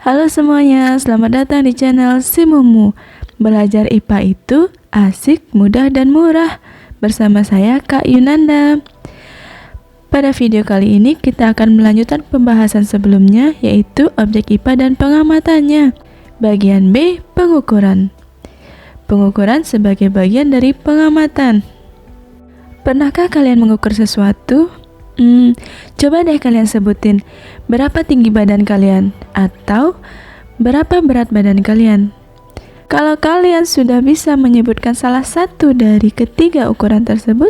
Halo semuanya, selamat datang di channel Simumu. Belajar IPA itu asik, mudah, dan murah. Bersama saya Kak Yunanda. Pada video kali ini kita akan melanjutkan pembahasan sebelumnya, yaitu objek IPA dan pengamatannya. Bagian B, pengukuran. Pengukuran sebagai bagian dari pengamatan. Pernahkah kalian mengukur sesuatu? Coba deh kalian sebutin berapa tinggi badan kalian atau berapa berat badan kalian. Kalau kalian sudah bisa menyebutkan salah satu dari ketiga ukuran tersebut,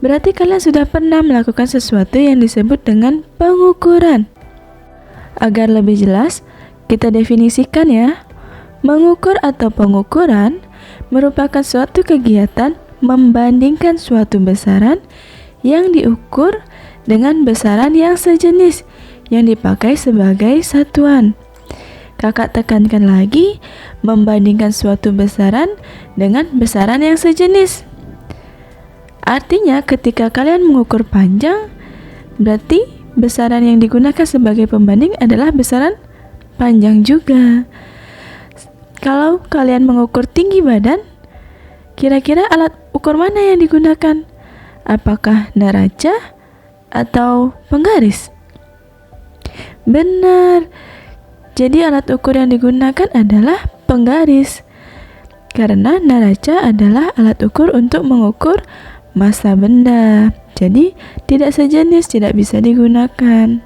berarti kalian sudah pernah melakukan sesuatu yang disebut dengan pengukuran. Agar lebih jelas, kita definisikan ya. Mengukur atau pengukuran merupakan suatu kegiatan membandingkan suatu besaran yang diukur dengan besaran yang sejenis yang dipakai sebagai satuan. Kakak tekankan lagi, membandingkan suatu besaran dengan besaran yang sejenis. Artinya ketika kalian mengukur panjang, berarti besaran yang digunakan sebagai pembanding adalah besaran panjang juga. Kalau kalian mengukur tinggi badan, kira-kira alat ukur mana yang digunakan? Apakah neraca atau penggaris? Benar. Jadi alat ukur yang digunakan adalah penggaris. Karena neraca adalah alat ukur untuk mengukur massa benda. Jadi tidak sejenis, tidak bisa digunakan.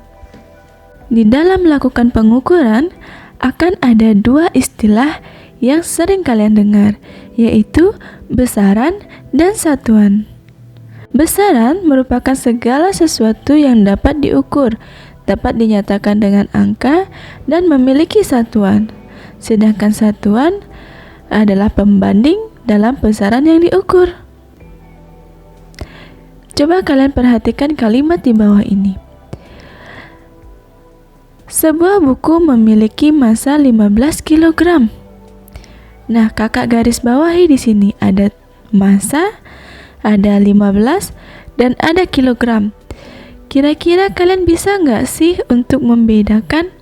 Di dalam melakukan pengukuran akan ada dua istilah yang sering kalian dengar, yaitu besaran dan satuan. Besaran merupakan segala sesuatu yang dapat diukur, dapat dinyatakan dengan angka, dan memiliki satuan. Sedangkan satuan adalah pembanding dalam besaran yang diukur. Coba kalian perhatikan kalimat di bawah ini. Sebuah buku memiliki massa 15 kg. Nah, kakak garis bawahi di sini ada massa, ada 15, dan ada kilogram. Kira-kira kalian bisa nggak sih untuk membedakan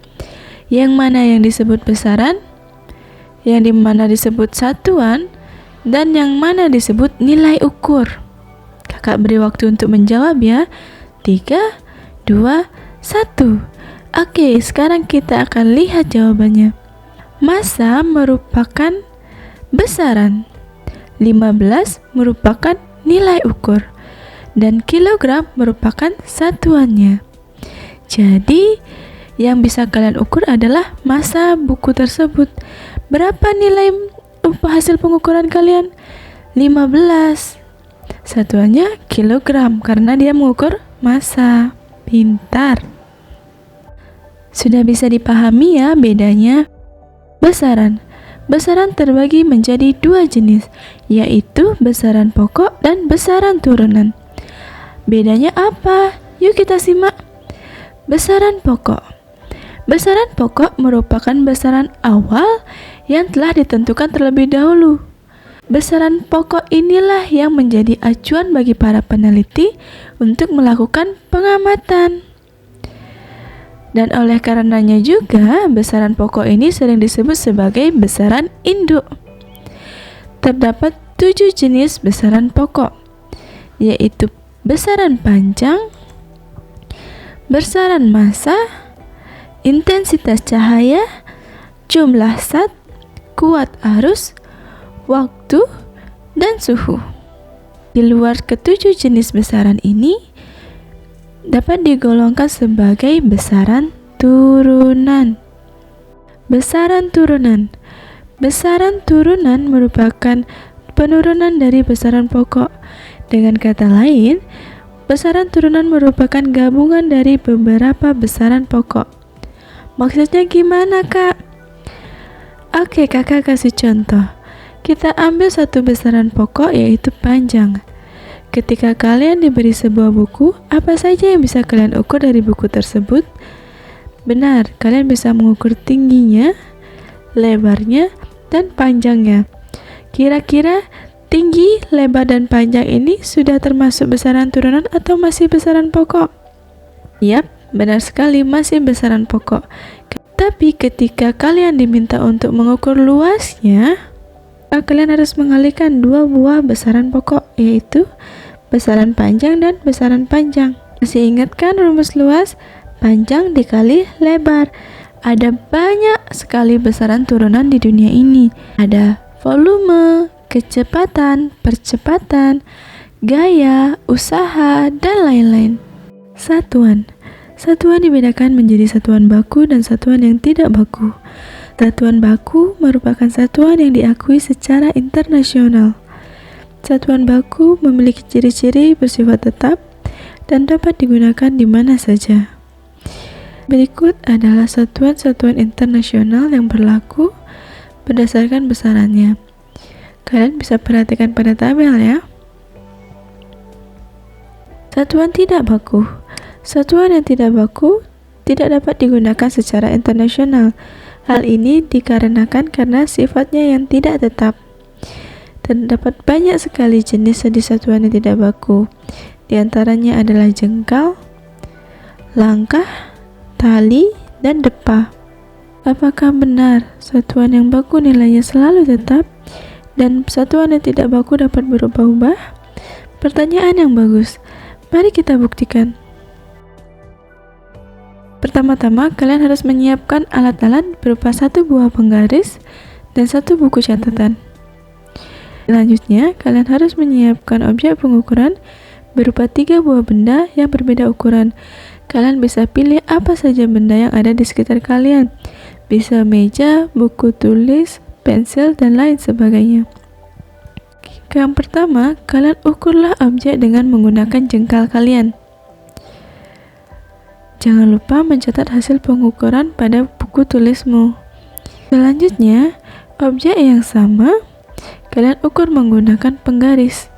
yang mana yang disebut besaran, yang dimana disebut satuan, dan yang mana disebut nilai ukur? Kakak beri waktu untuk menjawab ya. 3, 2, 1. Oke, sekarang kita akan lihat jawabannya. Massa merupakan besaran, 15 merupakan nilai ukur, dan kilogram merupakan satuannya. Jadi yang bisa kalian ukur adalah massa buku tersebut. Berapa nilai hasil pengukuran kalian? 15. Satuannya kilogram karena dia mengukur massa. Pintar. Sudah bisa dipahami ya bedanya? Besaran terbagi menjadi dua jenis, yaitu besaran pokok dan besaran turunan. Bedanya apa? Yuk kita simak. Besaran pokok. Besaran pokok merupakan besaran awal yang telah ditentukan terlebih dahulu. Besaran pokok inilah yang menjadi acuan bagi para peneliti untuk melakukan pengamatan. Dan oleh karenanya juga, besaran pokok ini sering disebut sebagai besaran induk. Terdapat 7 jenis besaran pokok, yaitu besaran panjang, besaran massa, intensitas cahaya, jumlah zat, kuat arus, waktu, dan suhu. Di luar ketujuh jenis besaran ini, dapat digolongkan sebagai besaran turunan. Besaran turunan. Besaran turunan merupakan penurunan dari besaran pokok. Dengan kata lain, besaran turunan merupakan gabungan dari beberapa besaran pokok. Maksudnya gimana, Kak? Oke, kakak kasih contoh. Kita ambil satu besaran pokok, yaitu panjang. Ketika kalian diberi sebuah buku, apa saja yang bisa kalian ukur dari buku tersebut? Benar, kalian bisa mengukur tingginya, lebarnya, dan panjangnya. Kira-kira tinggi, lebar, dan panjang ini sudah termasuk besaran turunan atau masih besaran pokok? Yap, benar sekali, masih besaran pokok. Tetapi ketika kalian diminta untuk mengukur luasnya, kalian harus mengalihkan dua buah besaran pokok, yaitu besaran panjang dan besaran panjang. Masih ingat kan rumus luas? Panjang dikali lebar. Ada banyak sekali besaran turunan di dunia ini. Ada volume, kecepatan, percepatan, gaya, usaha, dan lain-lain. Satuan dibedakan menjadi satuan baku dan satuan yang tidak baku. Satuan baku merupakan satuan yang diakui secara internasional. Satuan baku memiliki ciri-ciri bersifat tetap dan dapat digunakan di mana saja. Berikut adalah satuan-satuan internasional yang berlaku berdasarkan besarannya. Kalian bisa perhatikan pada tabel ya. Satuan tidak baku. Satuan yang tidak baku tidak dapat digunakan secara internasional. Hal ini dikarenakan karena sifatnya yang tidak tetap. Terdapat banyak sekali jenis satuan yang tidak baku. Di antaranya adalah jengkal, langkah, tali, dan depa. Apakah benar satuan yang baku nilainya selalu tetap dan satuan yang tidak baku dapat berubah-ubah? Pertanyaan yang bagus. Mari kita buktikan. Pertama-tama, kalian harus menyiapkan alat-alat berupa satu buah penggaris dan satu buku catatan. Selanjutnya, kalian harus menyiapkan objek pengukuran berupa 3 buah benda yang berbeda ukuran. Kalian bisa pilih apa saja benda yang ada di sekitar kalian. Bisa meja, buku tulis, pensil, dan lain sebagainya. Yang pertama, kalian ukurlah objek dengan menggunakan jengkal kalian. Jangan lupa mencatat hasil pengukuran pada buku tulismu. Selanjutnya, objek yang sama kalian ukur menggunakan penggaris.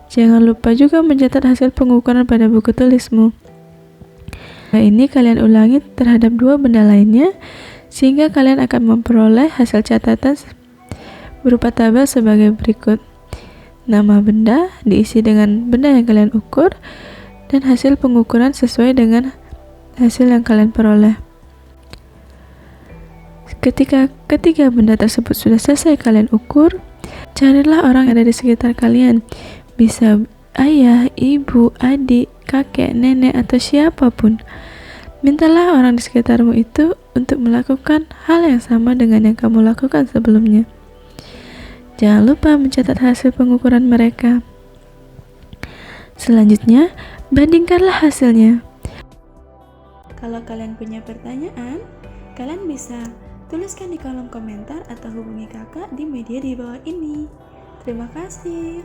Jangan lupa juga mencatat hasil pengukuran pada buku tulismu. Nah, ini kalian ulangi terhadap 2 benda lainnya sehingga kalian akan memperoleh hasil catatan berupa tabel sebagai berikut. Nama benda diisi dengan benda yang kalian ukur dan hasil pengukuran sesuai dengan hasil yang kalian peroleh. Ketika ketiga benda tersebut sudah selesai kalian ukur, carilah orang yang ada di sekitar kalian. Bisa ayah, ibu, adik, kakek, nenek, atau siapapun. Mintalah orang di sekitarmu itu untuk melakukan hal yang sama dengan yang kamu lakukan sebelumnya. Jangan lupa mencatat hasil pengukuran mereka. Selanjutnya, bandingkanlah hasilnya. Kalau kalian punya pertanyaan, kalian bisa tuliskan di kolom komentar atau hubungi kakak di media di bawah ini. Terima kasih.